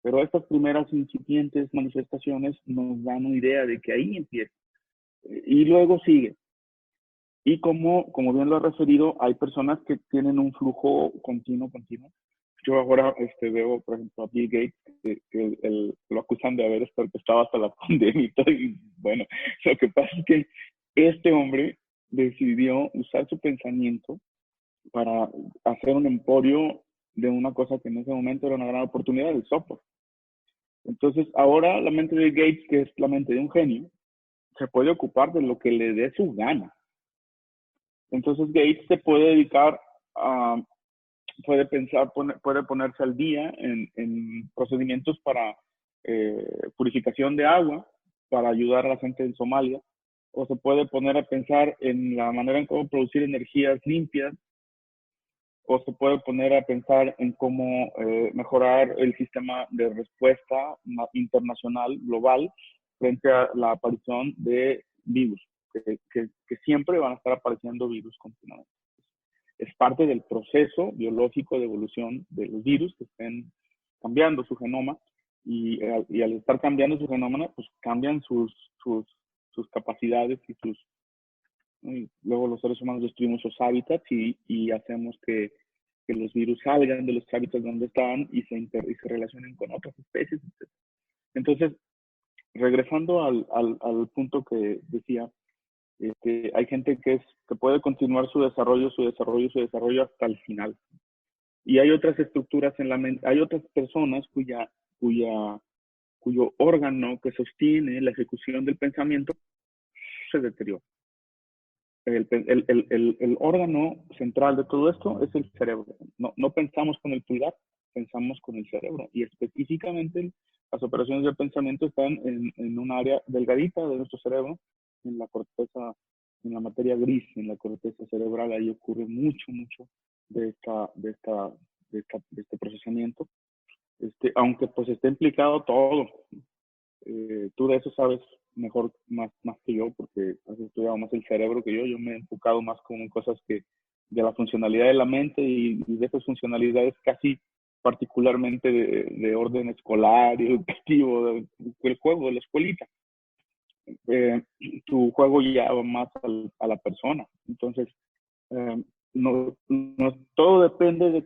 Pero estas primeras incipientes manifestaciones nos dan una idea de que ahí empieza. Y luego sigue. Y como bien lo he referido, hay personas que tienen un flujo continuo. Yo ahora veo, por ejemplo, a Bill Gates, que lo acusan de haber estado hasta la pandemia y todo. Y bueno, lo que pasa es que este hombre decidió usar su pensamiento para hacer un emporio de una cosa que en ese momento era una gran oportunidad, el software. Entonces, ahora la mente de Gates, que es la mente de un genio, se puede ocupar de lo que le dé su gana. Entonces, Gates se puede dedicar a, puede ponerse al día en procedimientos para purificación de agua, para ayudar a la gente en Somalia, o se puede poner a pensar en la manera en cómo producir energías limpias, o se puede poner a pensar en cómo mejorar el sistema de respuesta internacional, global, frente a la aparición de virus, que siempre van a estar apareciendo virus continuamente. Es parte del proceso biológico de evolución de los virus que estén cambiando su genoma, y al estar cambiando su genoma, pues cambian sus capacidades y luego los seres humanos destruimos sus hábitats y hacemos que los virus salgan de los hábitats donde están y se relacionen con otras especies. Entonces, regresando al punto que decía, hay gente que puede continuar su desarrollo hasta el final. Y hay otras estructuras en la mente, hay otras personas cuyo órgano que sostiene la ejecución del pensamiento se deteriora. El órgano central de todo esto es el cerebro. No pensamos con el pulgar, pensamos con el cerebro. Y específicamente las operaciones de pensamiento están en un área delgadita de nuestro cerebro, en la corteza, en la materia gris, en la corteza cerebral. Ahí ocurre mucho de este procesamiento. Aunque pues esté implicado todo. Tú de eso sabes más que yo, porque has estudiado más el cerebro que yo. Yo me he enfocado más como en cosas de la funcionalidad de la mente y de esas funcionalidades casi particularmente de orden escolar y educativo, del juego, de la escuelita. Tu juego ya va más a la persona. Entonces, todo depende de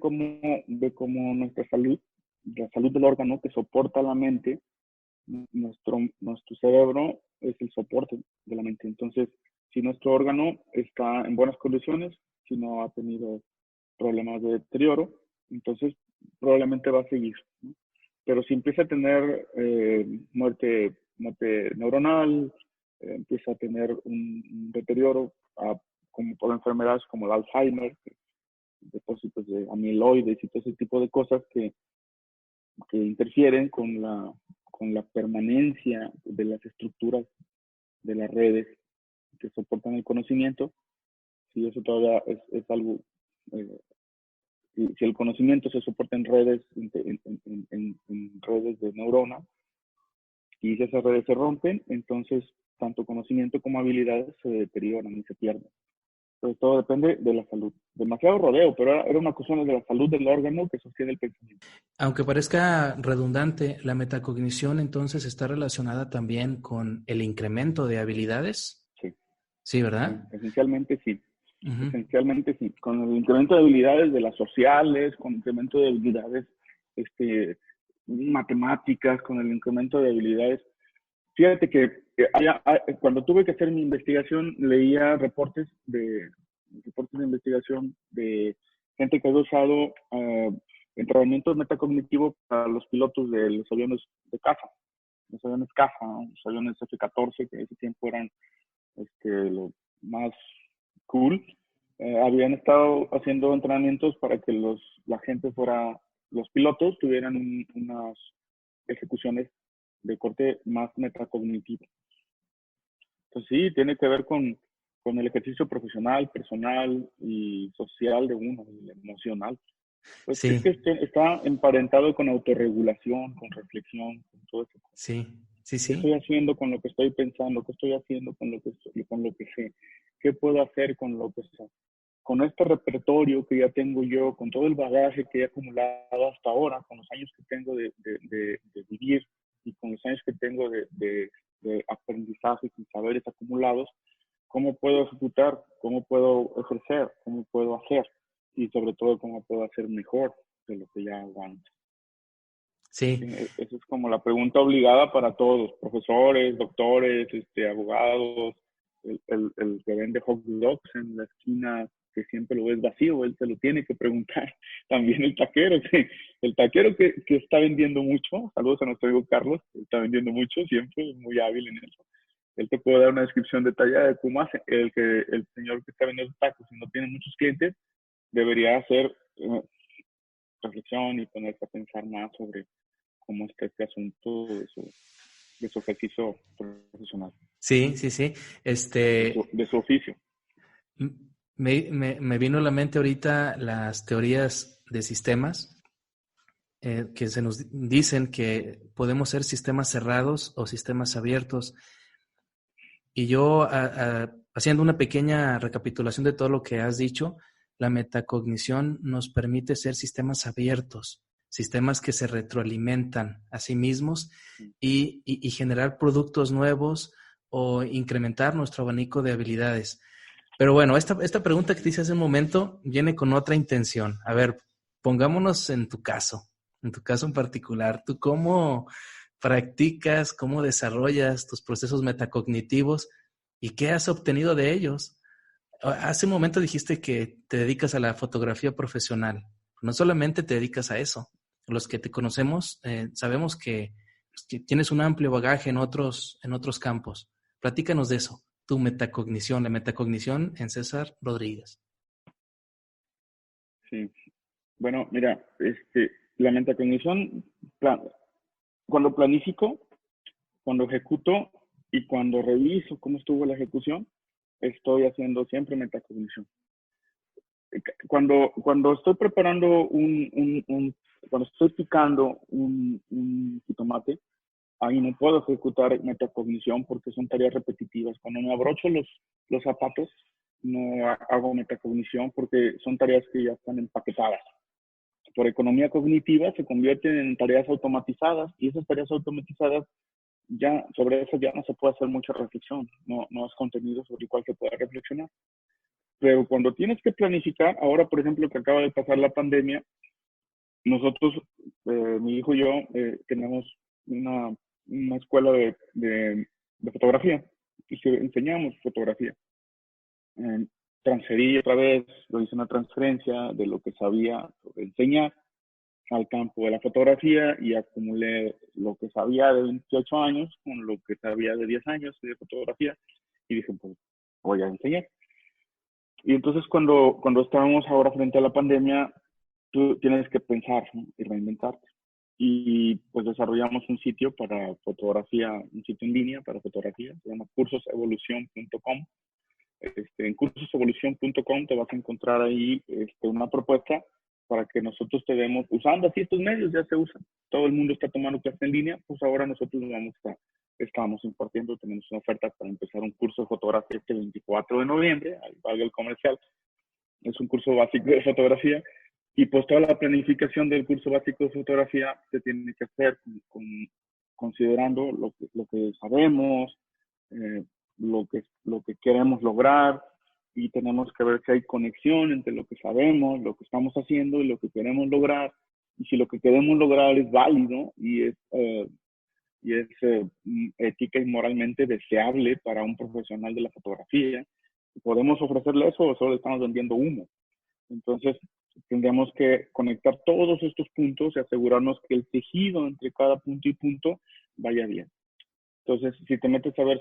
cómo nuestra salud, la salud del órgano que soporta la mente. Nuestro cerebro es el soporte de la mente. Entonces, si nuestro órgano está en buenas condiciones, si no ha tenido problemas de deterioro, entonces probablemente va a seguir, ¿no? Pero si empieza a tener muerte neuronal, empieza a tener un deterioro, como por enfermedades como el Alzheimer, depósitos de amiloides y todo ese tipo de cosas que interfieren con la permanencia de las estructuras de las redes que soportan el conocimiento. Si eso todavía es algo, si el conocimiento se soporta en redes, en redes de neurona, y si esas redes se rompen, entonces tanto conocimiento como habilidades se deterioran y se pierden. Entonces todo depende de la salud. Demasiado rodeo, pero era una cuestión de la salud del órgano que sostiene el pensamiento. Aunque parezca redundante, la metacognición entonces está relacionada también con el incremento de habilidades. Sí. Sí, ¿verdad? Esencialmente sí. Uh-huh. Esencialmente sí. Con el incremento de habilidades de las sociales, con el incremento de habilidades matemáticas, con el incremento de habilidades. Fíjate que cuando tuve que hacer mi investigación, leía reportes de investigación de gente que había usado entrenamiento metacognitivo para los pilotos de los aviones de caza, los aviones caza, ¿no? Los aviones F-14, que en ese tiempo eran lo más cool. Habían estado haciendo entrenamientos para que la gente los pilotos tuvieran unas ejecuciones de corte más metacognitivo. Entonces sí, tiene que ver con con el ejercicio profesional, personal y social de uno, y emocional. Pues es Sí, que está emparentado con autorregulación, con reflexión, con todo eso. sí, sí, ¿Qué estoy sí. haciendo con lo que estoy pensando? ¿Qué estoy haciendo con lo que sé? ¿Qué puedo hacer con lo que sé? Con este repertorio que ya tengo yo, con todo el bagaje que he acumulado hasta ahora, con los años que tengo de vivir y con los años que tengo de aprendizaje y saberes acumulados, ¿cómo puedo ejecutar? ¿Cómo puedo ejercer? ¿Cómo puedo hacer? Y sobre todo, ¿cómo puedo hacer mejor de lo que ya hago antes? Sí, Esa es como la pregunta obligada para todos, profesores, doctores, abogados, el que vende hot dogs en la esquina, que siempre lo ves vacío, él se lo tiene que preguntar. También el taquero, el taquero que está vendiendo mucho, saludos a nuestro amigo Carlos, que está vendiendo mucho, siempre es muy hábil en eso. Él te puede dar una descripción detallada de cómo hace. El señor que está vendiendo tacos y no tiene muchos clientes, debería hacer reflexión y ponerse a pensar más sobre cómo está este asunto de su ejercicio profesional, sí, sí, sí. de su oficio. M- me vino a la mente ahorita las teorías de sistemas que se nos dicen que podemos ser sistemas cerrados o sistemas abiertos. Y yo, haciendo una pequeña recapitulación de todo lo que has dicho, la metacognición nos permite ser sistemas abiertos, sistemas que se retroalimentan a sí mismos y generar productos nuevos o incrementar nuestro abanico de habilidades. Pero bueno, esta pregunta que te hice hace un momento viene con otra intención. A ver, pongámonos en tu caso en particular. ¿Tú cómo practicas, cómo desarrollas tus procesos metacognitivos y qué has obtenido de ellos? Hace un momento dijiste que te dedicas a la fotografía profesional. No solamente te dedicas a eso. Los que te conocemos sabemos que tienes un amplio bagaje en otros campos. Platícanos de eso, tu metacognición, la metacognición en César Rodríguez. Sí. Bueno, mira, la metacognición, cuando planifico, cuando ejecuto y cuando reviso cómo estuvo la ejecución, estoy haciendo siempre metacognición. Cuando estoy preparando cuando estoy picando un jitomate, ahí no puedo ejecutar metacognición porque son tareas repetitivas. Cuando me abrocho los zapatos, no hago metacognición porque son tareas que ya están empaquetadas. Por economía cognitiva se convierten en tareas automatizadas y esas tareas automatizadas ya sobre eso ya no se puede hacer mucha reflexión, no es contenido sobre el cual se pueda reflexionar. Pero cuando tienes que planificar, ahora por ejemplo que acaba de pasar la pandemia, nosotros, mi hijo y yo, tenemos una escuela de fotografía y que enseñamos fotografía. Eh, Transferí otra vez, lo hice una transferencia de lo que sabía sobre enseñar al campo de la fotografía y acumulé lo que sabía de 28 años con lo que sabía de 10 años de fotografía y dije, pues voy a enseñar. Y entonces cuando estábamos ahora frente a la pandemia, tú tienes que pensar, ¿no? Y reinventarte. Y pues desarrollamos un sitio para fotografía, un sitio en línea para fotografía, se llama cursosevolucion.com. En cursosevolucion.com te vas a encontrar ahí una propuesta para que nosotros te demos, usando así estos medios, ya se usan. Todo el mundo está tomando clase en línea, pues ahora nosotros estamos impartiendo, tenemos una oferta para empezar un curso de fotografía este 24 de noviembre, ahí valga el comercial, es un curso básico de fotografía y pues toda la planificación del curso básico de fotografía se tiene que hacer considerando lo que sabemos, eh, lo que queremos lograr y tenemos que ver si hay conexión entre lo que sabemos, lo que estamos haciendo y lo que queremos lograr. Y si lo que queremos lograr es válido y es ética y moralmente deseable para un profesional de la fotografía, podemos ofrecerle eso o solo estamos vendiendo humo. Entonces, tendríamos que conectar todos estos puntos y asegurarnos que el tejido entre cada punto y punto vaya bien. Entonces, si te metes a ver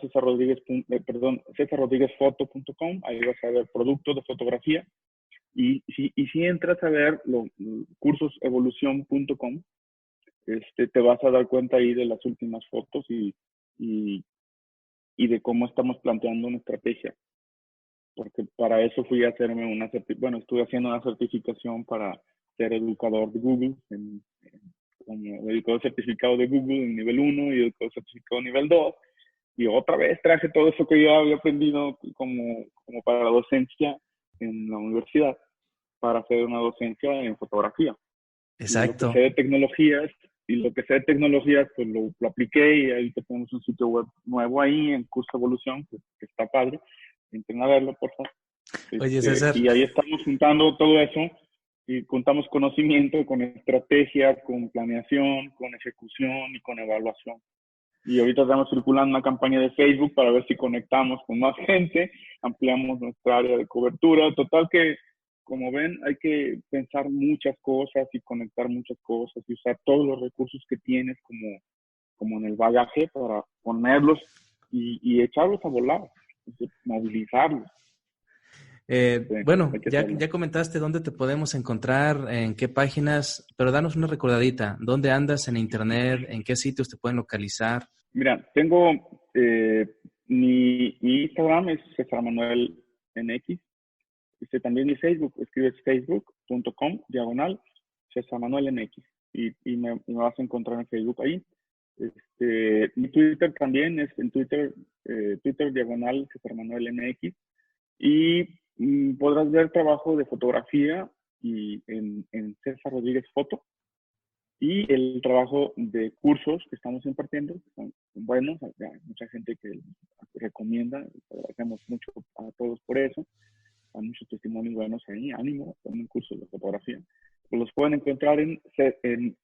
cesarrodríguezfoto.com, ahí vas a ver productos de fotografía. Y si entras a ver cursosevolucion.com, te vas a dar cuenta ahí de las últimas fotos y de cómo estamos planteando una estrategia porque para eso fui a hacerme estuve haciendo una certificación para ser educador de Google, como educador certificado de Google en nivel 1 y educador certificado nivel 2. Y otra vez traje todo eso que ya había aprendido como para la docencia en la universidad, para hacer una docencia en fotografía. Exacto. Y lo que sé de tecnologías, pues lo apliqué, y ahí tenemos un sitio web nuevo ahí en Curso Evolución, que está padre. Intenten a verlo, por favor. Oye, César. Y ahí estamos juntando todo eso, y juntamos conocimiento con estrategia, con planeación, con ejecución y con evaluación. Y ahorita estamos circulando una campaña de Facebook para ver si conectamos con más gente, ampliamos nuestra área de cobertura. Total que, como ven, hay que pensar muchas cosas y conectar muchas cosas y usar todos los recursos que tienes como en el bagaje para ponerlos y echarlos a volar, movilizarlos. Bueno, ya comentaste dónde te podemos encontrar, en qué páginas, pero danos una recordadita. ¿Dónde andas en internet? ¿En qué sitios te pueden localizar? Mira, tengo mi Instagram es César Manuel NX. También mi Facebook, escribes facebook.com/César Manuel NX y me vas a encontrar en Facebook ahí. Mi Twitter también es en Twitter, Twitter/César Manuel NX. Y podrás ver trabajo de fotografía y en César Rodríguez Foto, y el trabajo de cursos que estamos impartiendo, que son buenos, hay mucha gente que recomienda, agradecemos mucho a todos por eso, hay muchos testimonios buenos ahí, ánimo, también cursos de fotografía. Pues los pueden encontrar en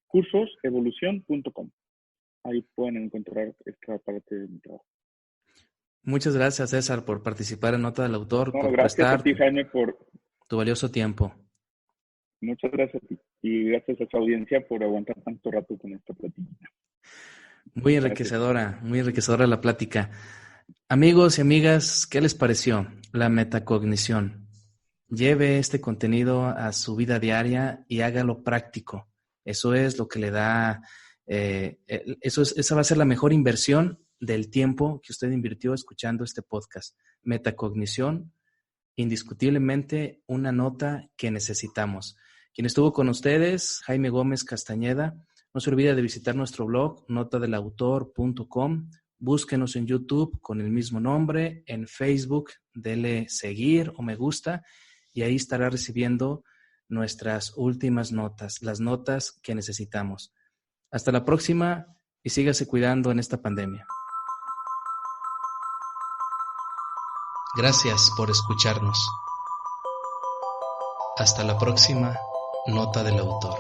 cursosevolucion.com. Ahí pueden encontrar esta parte de mi trabajo. Muchas gracias, César, por participar en Nota del Autor, por gracias a ti, Jaime, por tu valioso tiempo. Muchas gracias a ti y gracias a tu audiencia por aguantar tanto rato con esta plática. Muy enriquecedora la plática. Amigos y amigas, ¿qué les pareció la metacognición? Lleve este contenido a su vida diaria y hágalo práctico. Eso es lo que le da, esa va a ser la mejor inversión del tiempo que usted invirtió escuchando este podcast. Metacognición, indiscutiblemente una nota que necesitamos. Quien estuvo con ustedes, Jaime Gómez Castañeda. No se olvide de visitar nuestro blog, notadelautor.com. Búsquenos en YouTube con el mismo nombre, en Facebook, dele seguir o me gusta, y ahí estará recibiendo nuestras últimas notas, las notas que necesitamos. Hasta la próxima y sígase cuidando en esta pandemia. Gracias por escucharnos. Hasta la próxima Nota del Autor.